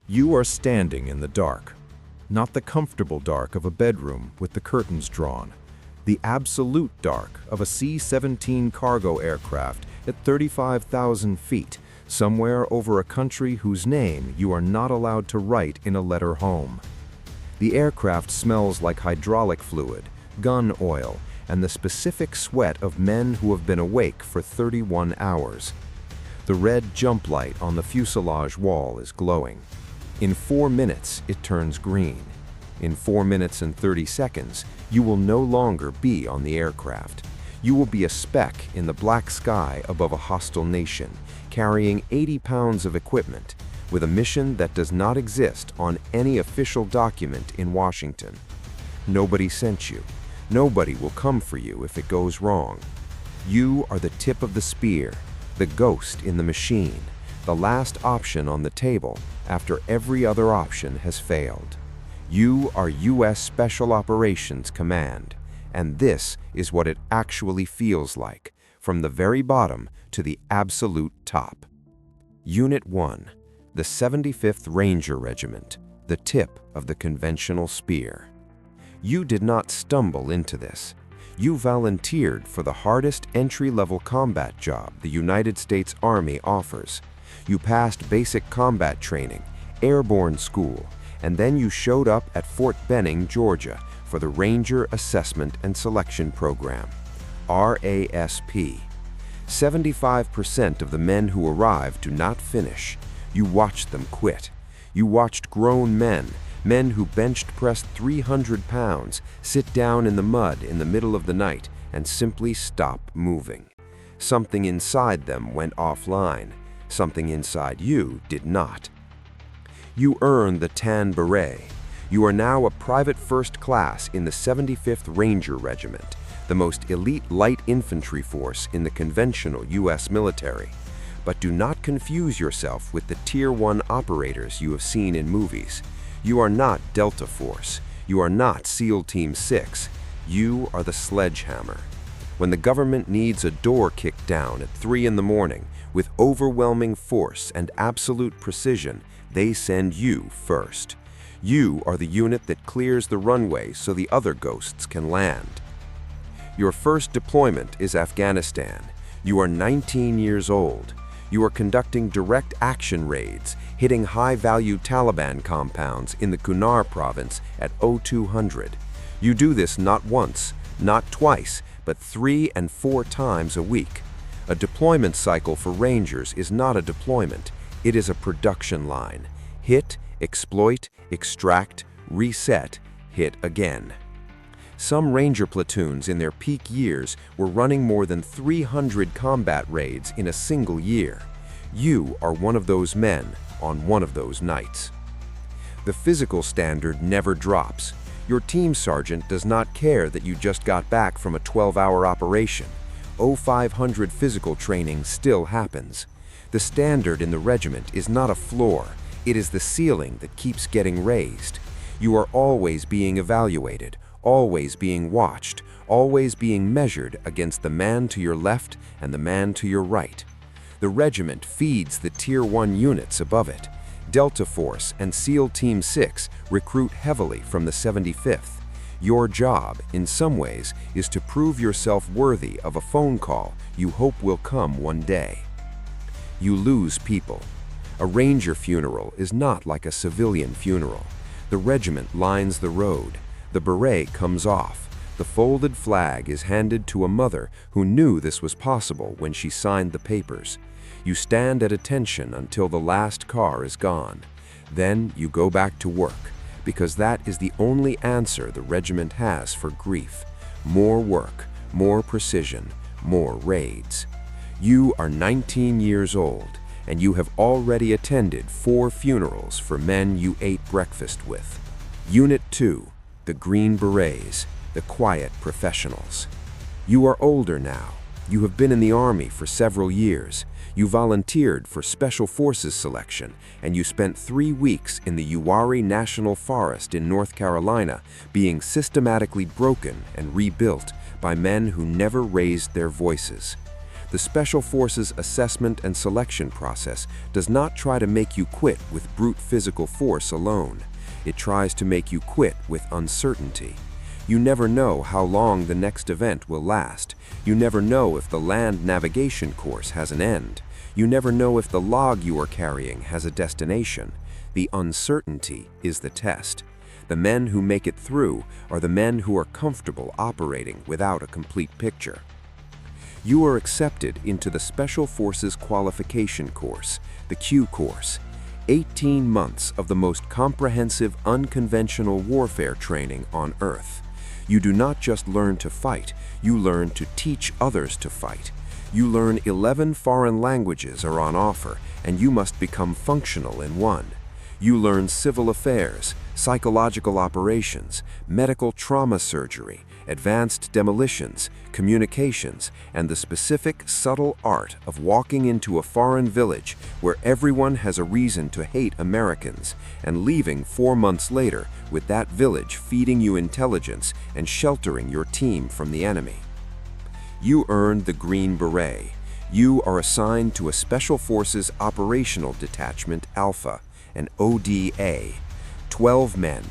You are standing in the dark. Not the comfortable dark of a bedroom with the curtains drawn. The absolute dark of a C-17 cargo aircraft at 35,000 feet, somewhere over a country whose name you are not allowed to write in a letter home. The aircraft smells like hydraulic fluid, gun oil, and the specific sweat of men who have been awake for 31 hours. The red jump light on the fuselage wall is glowing. In 4 minutes, it turns green. In 4 minutes and 30 seconds, you will no longer be on the aircraft. You will be a speck in the black sky above a hostile nation, carrying 80 pounds of equipment, with a mission that does not exist on any official document in Washington. Nobody sent you. Nobody will come for you if it goes wrong. You are the tip of the spear, the ghost in the machine, the last option on the table after every other option has failed. You are U.S. Special Operations Command, and this is what it actually feels like, from the very bottom to the absolute top. Unit 1, the 75th Ranger Regiment, the tip of the conventional spear. You did not stumble into this. You volunteered for the hardest entry-level combat job the United States Army offers. You passed basic combat training, airborne school, and then you showed up at Fort Benning, Georgia, for the Ranger Assessment and Selection Program, RASP. 75% of the men who arrive do not finish. You watched them quit. You watched grown men who benched pressed 300 pounds, sit down in the mud in the middle of the night and simply stop moving. Something inside them went offline. Something inside you did not. You earned the tan beret. You are now a private first class in the 75th Ranger Regiment, the most elite light infantry force in the conventional U.S. military. But do not confuse yourself with the Tier 1 operators you have seen in movies. You are not Delta Force. You are not SEAL Team 6. You are the sledgehammer. When the government needs a door kicked down at 3 in the morning, with overwhelming force and absolute precision, they send you first. You are the unit that clears the runway so the other ghosts can land. Your first deployment is Afghanistan. You are 19 years old. You are conducting direct action raids, hitting high-value Taliban compounds in the Kunar province at 0200. You do this not once, not twice, but 3 and 4 times a week. A deployment cycle for Rangers is not a deployment. It is a production line. Hit, exploit, extract, reset, hit again. Some Ranger platoons in their peak years were running more than 300 combat raids in a single year. You are one of those men on one of those nights. The physical standard never drops. Your team sergeant does not care that you just got back from a 12-hour operation. 0500 physical training still happens. The standard in the regiment is not a floor. It is the ceiling that keeps getting raised. You are always being evaluated, always being watched, always being measured against the man to your left and the man to your right. The regiment feeds the Tier 1 units above it. Delta Force and SEAL Team 6 recruit heavily from the 75th. Your job, in some ways, is to prove yourself worthy of a phone call you hope will come one day. You lose people. A Ranger funeral is not like a civilian funeral. The regiment lines the road. The beret comes off. The folded flag is handed to a mother who knew this was possible when she signed the papers. You stand at attention until the last car is gone. Then you go back to work, because that is the only answer the regiment has for grief. More work, more precision, more raids. You are 19 years old, and you have already attended 4 funerals for men you ate breakfast with. Unit 2, the Green Berets, the quiet professionals. You are older now. You have been in the Army for several years. You volunteered for Special Forces selection, and you spent 3 weeks in the Uwharrie National Forest in North Carolina being systematically broken and rebuilt by men who never raised their voices. The Special Forces assessment and selection process does not try to make you quit with brute physical force alone. It tries to make you quit with uncertainty. You never know how long the next event will last. You never know if the land navigation course has an end. You never know if the log you are carrying has a destination. The uncertainty is the test. The men who make it through are the men who are comfortable operating without a complete picture. You are accepted into the Special Forces Qualification Course, the Q course. 18 months of the most comprehensive unconventional warfare training on Earth. You do not just learn to fight, you learn to teach others to fight. You learn 11 foreign languages are on offer, and you must become functional in one. You learn civil affairs, psychological operations, medical trauma surgery, advanced demolitions, communications, and the specific, subtle art of walking into a foreign village where everyone has a reason to hate Americans and leaving 4 months later with that village feeding you intelligence and sheltering your team from the enemy. You earned the Green Beret. You are assigned to a Special Forces Operational Detachment Alpha, an ODA. 12 men,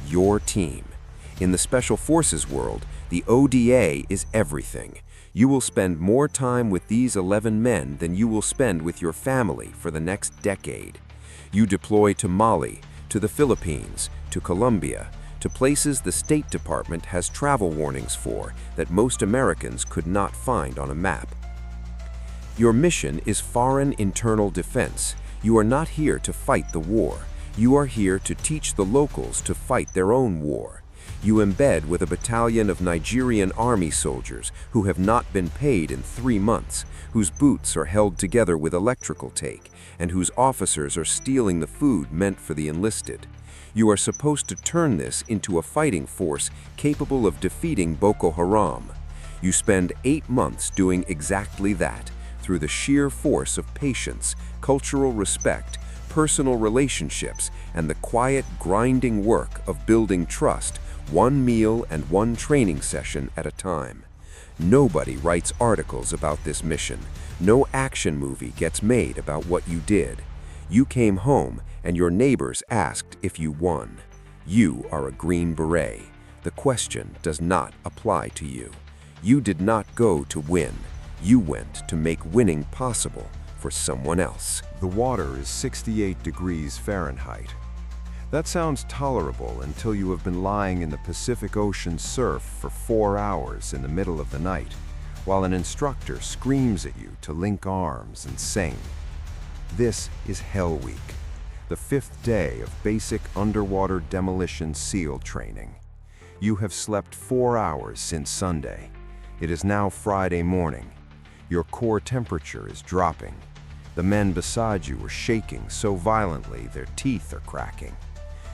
your team. In the Special Forces world, the ODA is everything. You will spend more time with these 11 men than you will spend with your family for the next decade. You deploy to Mali, to the Philippines, to Colombia, to places the State Department has travel warnings for that most Americans could not find on a map. Your mission is foreign internal defense. You are not here to fight the war. You are here to teach the locals to fight their own war. You embed with a battalion of Nigerian army soldiers who have not been paid in 3 months, whose boots are held together with electrical tape, and whose officers are stealing the food meant for the enlisted. You are supposed to turn this into a fighting force capable of defeating Boko Haram. You spend 8 months doing exactly that, through the sheer force of patience, cultural respect, personal relationships, and the quiet, grinding work of building trust, 1 meal and 1 training session at a time. Nobody writes articles about this mission. No action movie gets made about what you did. You came home and your neighbors asked if you won. You are a Green Beret. The question does not apply to you. You did not go to win. You went to make winning possible for someone else. The water is 68 degrees Fahrenheit. That sounds tolerable until you have been lying in the Pacific Ocean surf for 4 hours in the middle of the night, while an instructor screams at you to link arms and sing. This is Hell Week, the 5th day of basic underwater demolition SEAL training. You have slept 4 hours since Sunday. It is now Friday morning. Your core temperature is dropping. The men beside you are shaking so violently their teeth are cracking.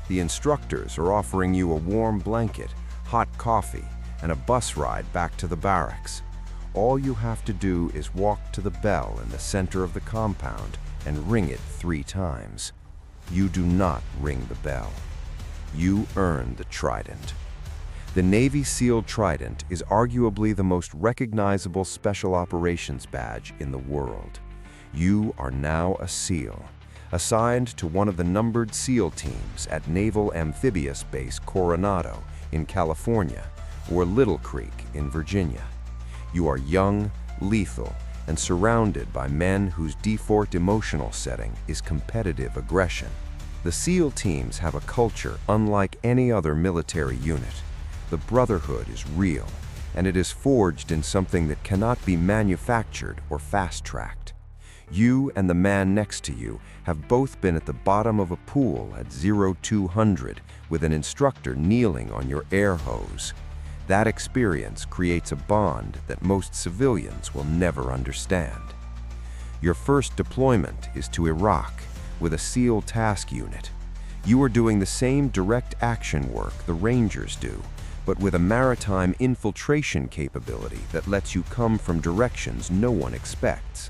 The instructors are offering you a warm blanket, hot coffee, and a bus ride back to the barracks. All you have to do is walk to the bell in the center of the compound and ring it 3 times. You do not ring the bell. You earn the Trident. The Navy SEAL Trident is arguably the most recognizable special operations badge in the world. You are now a SEAL, assigned to one of the numbered SEAL teams at Naval Amphibious Base Coronado in California or Little Creek in Virginia. You are young, lethal, and surrounded by men whose default emotional setting is competitive aggression. The SEAL teams have a culture unlike any other military unit. The brotherhood is real, and it is forged in something that cannot be manufactured or fast-tracked. You and the man next to you have both been at the bottom of a pool at 0200 with an instructor kneeling on your air hose. That experience creates a bond that most civilians will never understand. Your first deployment is to Iraq with a SEAL task unit. You are doing the same direct action work the Rangers do, but with a maritime infiltration capability that lets you come from directions no one expects.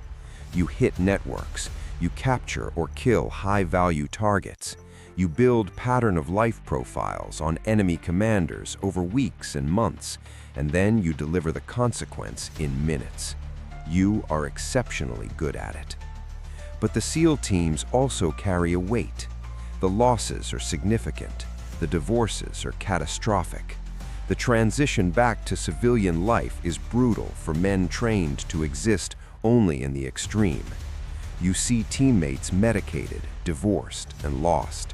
You hit networks, you capture or kill high-value targets, you build pattern-of-life profiles on enemy commanders over weeks and months, and then you deliver the consequence in minutes. You are exceptionally good at it. But the SEAL teams also carry a weight. The losses are significant. The divorces are catastrophic. The transition back to civilian life is brutal for men trained to exist only in the extreme. You see teammates medicated, divorced, and lost.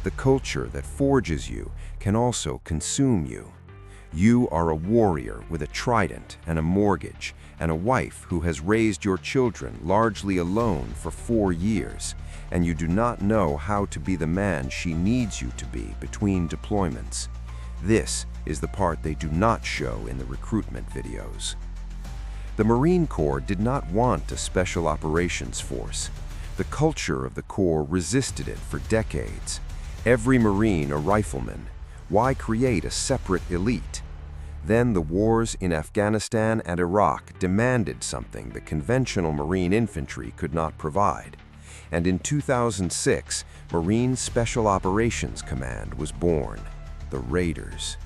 The culture that forges you can also consume you. You are a warrior with a trident and a mortgage, and a wife who has raised your children largely alone for 4 years, and you do not know how to be the man she needs you to be between deployments. This is the part they do not show in the recruitment videos. The Marine Corps did not want a special operations force. The culture of the Corps resisted it for decades. Every Marine a rifleman. Why create a separate elite? Then the wars in Afghanistan and Iraq demanded something the conventional Marine infantry could not provide. And in 2006, Marine Special Operations Command was born, the Raiders.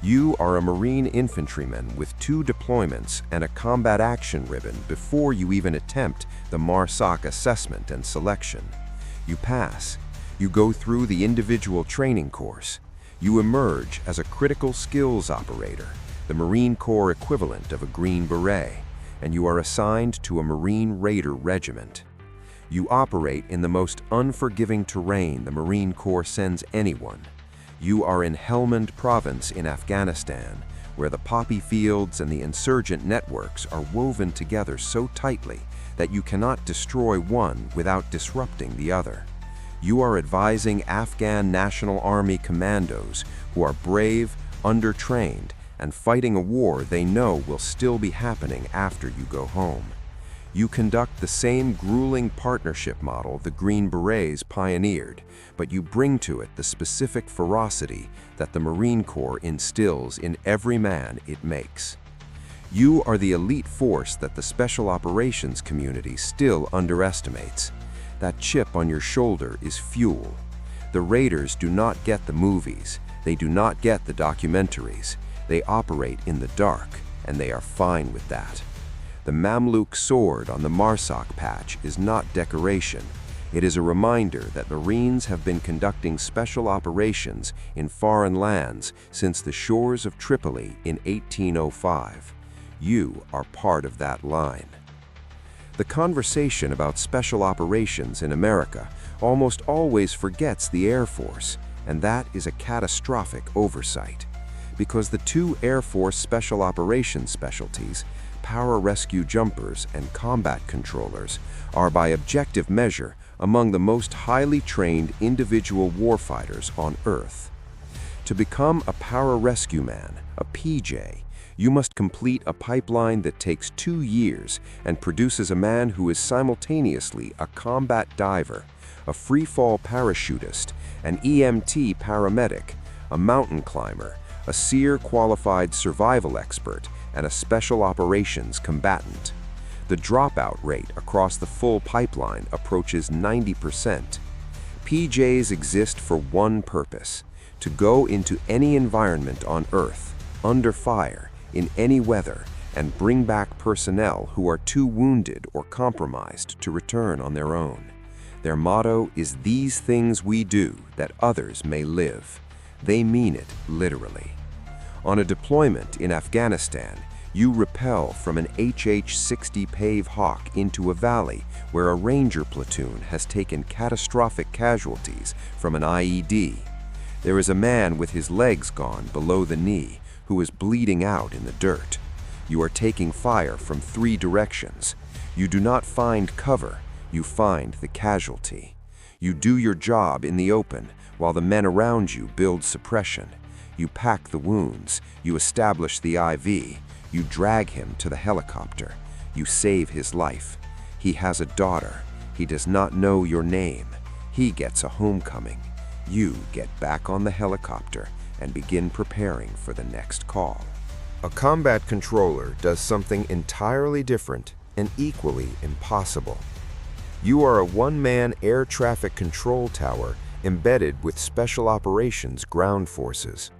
You are a Marine infantryman with 2 deployments and a combat action ribbon before you even attempt the MARSOC assessment and selection. You pass. You go through the individual training course. You emerge as a critical skills operator, the Marine Corps equivalent of a Green Beret, and you are assigned to a Marine Ranger Regiment. You operate in the most unforgiving terrain the Marine Corps sends anyone. You are in Helmand Province in Afghanistan, where the poppy fields and the insurgent networks are woven together so tightly that you cannot destroy one without disrupting the other. You are advising Afghan National Army commandos who are brave, undertrained, and fighting a war they know will still be happening after you go home. You conduct the same grueling partnership model the Green Berets pioneered, but you bring to it the specific ferocity that the Marine Corps instills in every man it makes. You are the elite force that the special operations community still underestimates. That chip on your shoulder is fuel. The Raiders do not get the movies. They do not get the documentaries. They operate in the dark, and they are fine with that. The Mamluk sword on the MARSOC patch is not decoration. It is a reminder that Marines have been conducting special operations in foreign lands since the shores of Tripoli in 1805. You are part of that line. The conversation about special operations in America almost always forgets the Air Force, and that is a catastrophic oversight. Because the 2 Air Force special operations specialties, pararescue jumpers and combat controllers, are by objective measure among the most highly trained individual warfighters on Earth. To become a pararescue man, a PJ, you must complete a pipeline that takes 2 years and produces a man who is simultaneously a combat diver, a free-fall parachutist, an EMT paramedic, a mountain climber, a SEER-qualified survival expert, and a special operations combatant. The dropout rate across the full pipeline approaches 90%. PJs exist for one purpose: to go into any environment on Earth, under fire, in any weather, and bring back personnel who are too wounded or compromised to return on their own. Their motto is "These things we do that others may live." They mean it literally. On a deployment in Afghanistan, you rappel from an HH-60 Pave Hawk into a valley where a Ranger platoon has taken catastrophic casualties from an IED. There is a man with his legs gone below the knee who is bleeding out in the dirt. You are taking fire from 3 directions. You do not find cover, you find the casualty. You do your job in the open while the men around you build suppression. You pack the wounds, you establish the IV, you drag him to the helicopter. You save his life. He has a daughter. He does not know your name. He gets a homecoming. You get back on the helicopter and begin preparing for the next call. A combat controller does something entirely different and equally impossible. You are a one-man air traffic control tower embedded with Special Operations ground forces.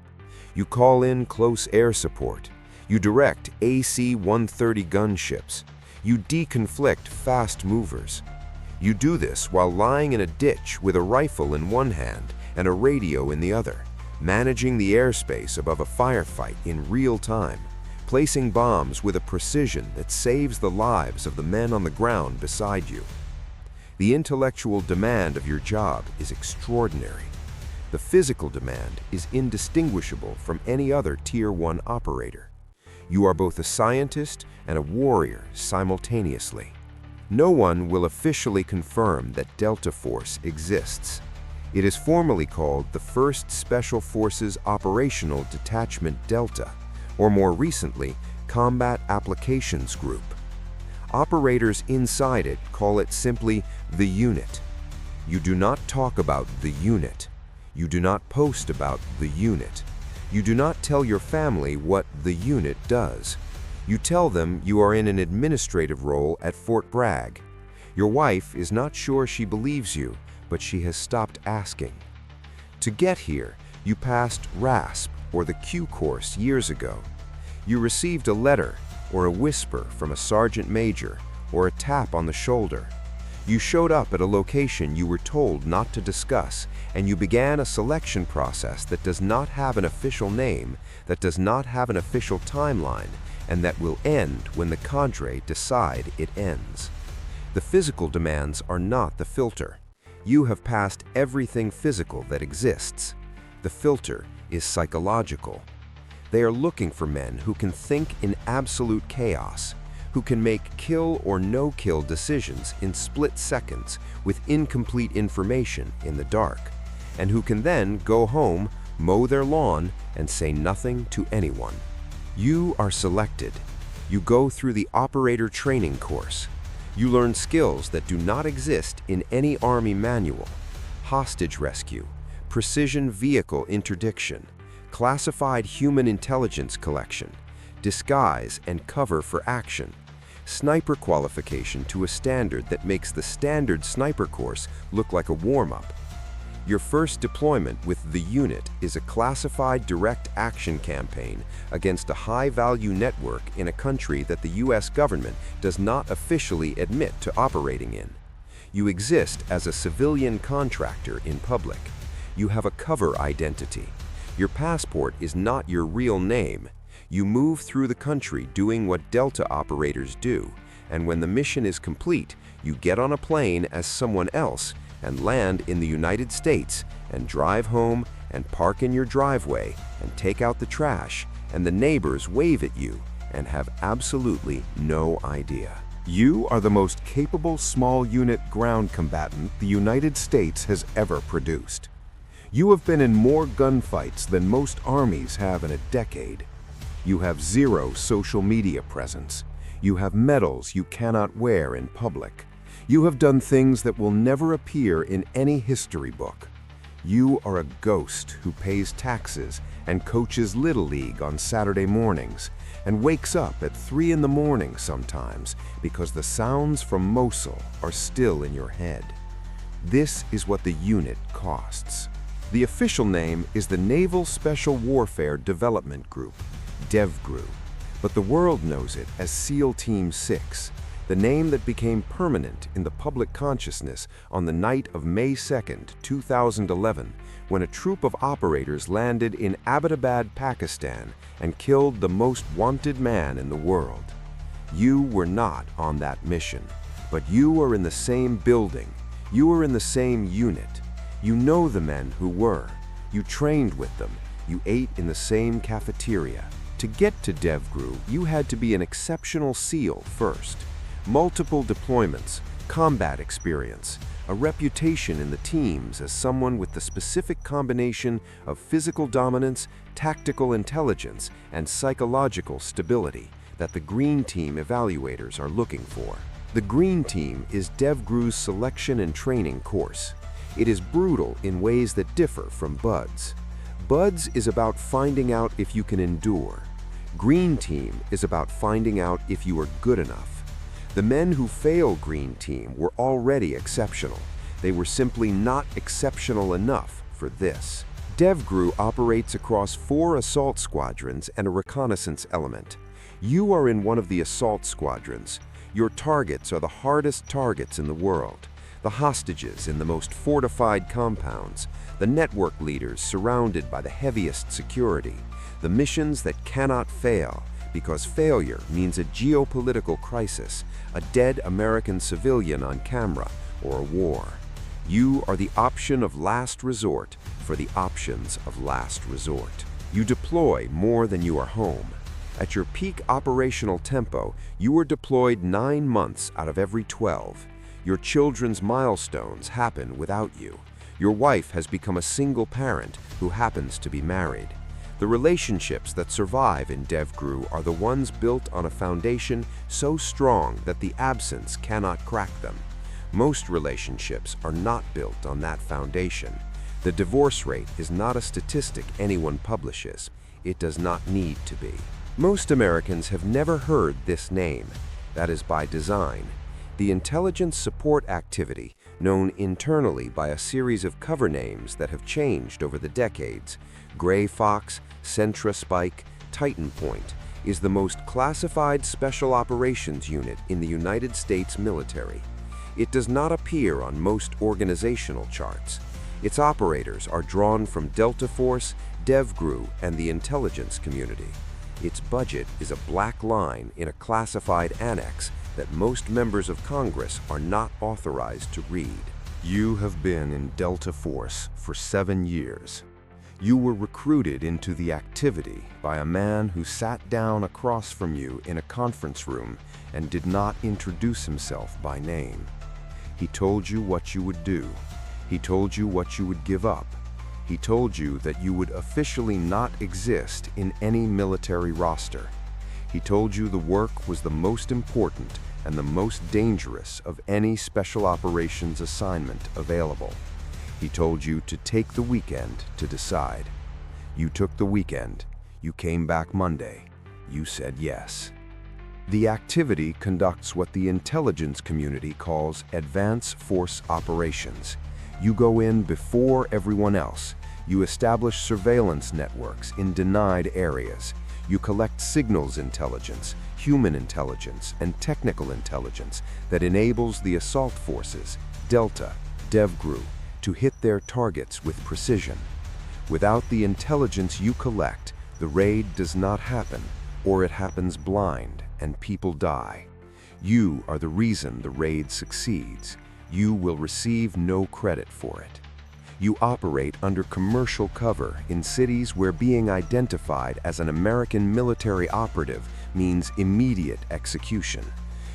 You call in close air support. You direct AC-130 gunships. You deconflict fast movers. You do this while lying in a ditch with a rifle in one hand and a radio in the other, managing the airspace above a firefight in real time, placing bombs with a precision that saves the lives of the men on the ground beside you. The intellectual demand of your job is extraordinary. The physical demand is indistinguishable from any other Tier 1 operator. You are both a scientist and a warrior simultaneously. No one will officially confirm that Delta Force exists. It is formally called the 1st Special Forces Operational Detachment Delta, or more recently, Combat Applications Group. Operators inside it call it simply the unit. You do not talk about the unit. You do not post about the unit. You do not tell your family what the unit does. You tell them you are in an administrative role at Fort Bragg. Your wife is not sure she believes you, but she has stopped asking. To get here, you passed RASP or the Q course years ago. You received a letter or a whisper from a sergeant major or a tap on the shoulder. You showed up at a location you were told not to discuss, and you began a selection process that does not have an official name, that does not have an official timeline, and that will end when the cadre decide it ends. The physical demands are not the filter. You have passed everything physical that exists. The filter is psychological. They are looking for men who can think in absolute chaos, who can make kill or no-kill decisions in split seconds with incomplete information in the dark, and who can then go home, mow their lawn, and say nothing to anyone. You are selected. You go through the operator training course. You learn skills that do not exist in any Army manual: hostage rescue, precision vehicle interdiction, classified human intelligence collection, disguise and cover for action, sniper qualification to a standard that makes the standard sniper course look like a warm-up. Your first deployment with the unit is a classified direct action campaign against a high-value network in a country that the US government does not officially admit to operating in. You exist as a civilian contractor in public. You have a cover identity. Your passport is not your real name. You move through the country doing what Delta operators do, and when the mission is complete, you get on a plane as someone else and land in the United States and drive home and park in your driveway and take out the trash, and the neighbors wave at you and have absolutely no idea. You are the most capable small unit ground combatant the United States has ever produced. You have been in more gunfights than most armies have in a decade. You have zero social media presence. You have medals you cannot wear in public. You have done things that will never appear in any history book. You are a ghost who pays taxes and coaches Little League on Saturday mornings and wakes up at 3 in the morning sometimes because the sounds from Mosul are still in your head. This is what the unit costs. The official name is the Naval Special Warfare Development Group, DEVGRU, but the world knows it as SEAL Team 6, the name that became permanent in the public consciousness on the night of May 2nd, 2011, when a troop of operators landed in Abbottabad, Pakistan, and killed the most wanted man in the world. You were not on that mission, but you are in the same building. You are in the same unit. You know the men who were. You trained with them. You ate in the same cafeteria. To get to DEVGRU, you had to be an exceptional SEAL first. Multiple deployments, combat experience, a reputation in the teams as someone with the specific combination of physical dominance, tactical intelligence, and psychological stability that the Green Team evaluators are looking for. The Green Team is DEVGRU's selection and training course. It is brutal in ways that differ from BUDS. BUDS is about finding out if you can endure. Green Team is about finding out if you are good enough. The men who fail Green Team were already exceptional. They were simply not exceptional enough for this. DEVGRU operates across 4 assault squadrons and a reconnaissance element. You are in one of the assault squadrons. Your targets are the hardest targets in the world. The hostages in the most fortified compounds, the network leaders surrounded by the heaviest security, the missions that cannot fail, because failure means a geopolitical crisis, a dead American civilian on camera, or a war. You are the option of last resort for the options of last resort. You deploy more than you are home. At your peak operational tempo, you are deployed 9 months out of every 12. Your children's milestones happen without you. Your wife has become a single parent who happens to be married. The relationships that survive in DEVGRU are the ones built on a foundation so strong that the absence cannot crack them. Most relationships are not built on that foundation. The divorce rate is not a statistic anyone publishes. It does not need to be. Most Americans have never heard this name. That is by design. The intelligence support activity, known internally by a series of cover names that have changed over the decades, Gray Fox, Centra Spike, Titan Point, is the most classified special operations unit in the United States military. It does not appear on most organizational charts. Its operators are drawn from Delta Force, DEVGRU, and the intelligence community. Its budget is a black line in a classified annex that most members of Congress are not authorized to read. You have been in Delta Force for 7 years. You were recruited into the activity by a man who sat down across from you in a conference room and did not introduce himself by name. He told you what you would do. He told you what you would give up. He told you that you would officially not exist in any military roster. He told you the work was the most important and the most dangerous of any special operations assignment available. He told you to take the weekend to decide. You took the weekend. You came back Monday. You said yes. The activity conducts what the intelligence community calls advanced force operations. You go in before everyone else. You establish surveillance networks in denied areas. You collect signals intelligence, human intelligence, and technical intelligence that enables the assault forces, Delta, DEVGRU, to hit their targets with precision. Without the intelligence you collect, the raid does not happen, or it happens blind and people die. You are the reason the raid succeeds. You will receive no credit for it. You operate under commercial cover in cities where being identified as an American military operative means immediate execution.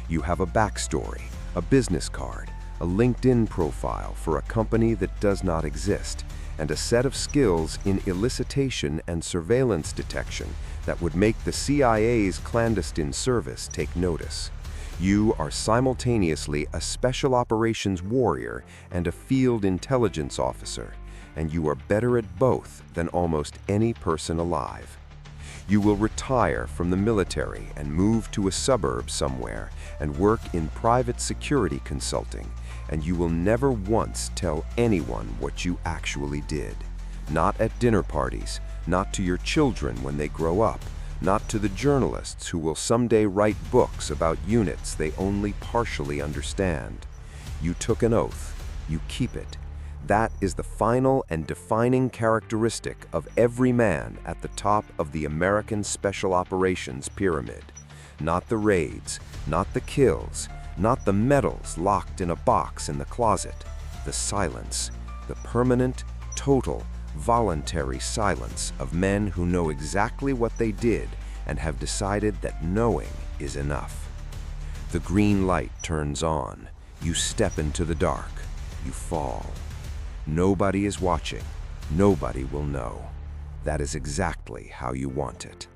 You have a backstory, a business card, a LinkedIn profile for a company that does not exist, and a set of skills in elicitation and surveillance detection that would make the CIA's clandestine service take notice. You are simultaneously a special operations warrior and a field intelligence officer, and you are better at both than almost any person alive. You will retire from the military and move to a suburb somewhere and work in private security consulting, and you will never once tell anyone what you actually did. Not at dinner parties, not to your children when they grow up, not to the journalists who will someday write books about units they only partially understand. You took an oath. You keep it. That is the final and defining characteristic of every man at the top of the American Special Operations pyramid. Not the raids, not the kills, not the medals locked in a box in the closet. The silence, the permanent, total, voluntary silence of men who know exactly what they did and have decided that knowing is enough. The green light turns on. You step into the dark. You fall. Nobody is watching. Nobody will know. That is exactly how you want it.